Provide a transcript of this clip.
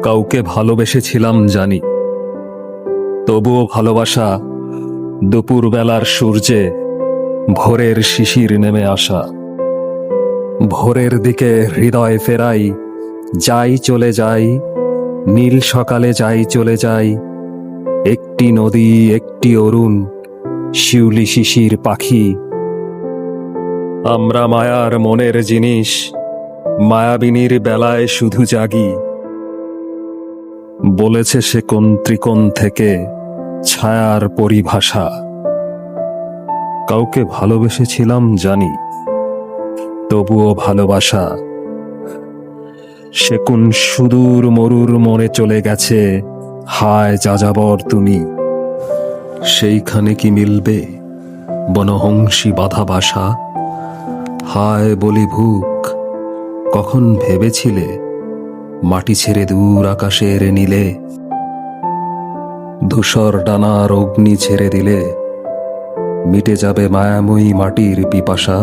কাউকে ভালোবেসেছিলাম জানি, তবুও ভালোবাসা দুপুরবেলার সূর্যে ভোরের শিশির নেমে আসা। ভোরের দিকে হৃদয় ফেরাই, যাই চলে যাই, নীল সকালে যাই চলে যাই। একটি নদী, একটি অরুণ, শিউলি শিশির পাখি। আমরা মায়ার মনের জিনিস, মায়াবিনীর বেলায় শুধু জাগি। বলেছে সে কোন ত্রিকোণ থেকে ছায়ার পরিভাষা। কাউকে ভালোবেসেছিলাম জানি, তবুও ভালোবাসা সে কোন সুদূর মরুর মনে চলে গেছে। হায় যাযাবর তুমি, সেইখানে কি মিলবে বনহংসী বাধা বাসা? হায় বলি ভুক, কখন ভেবেছিলে মাটি ছেড়ে দূর আকাশের নীলে? ধূসর ডানার অগ্নি ছেড়ে দিলে মিটে যাবে মায়াময়ী মাটির পিপাসা।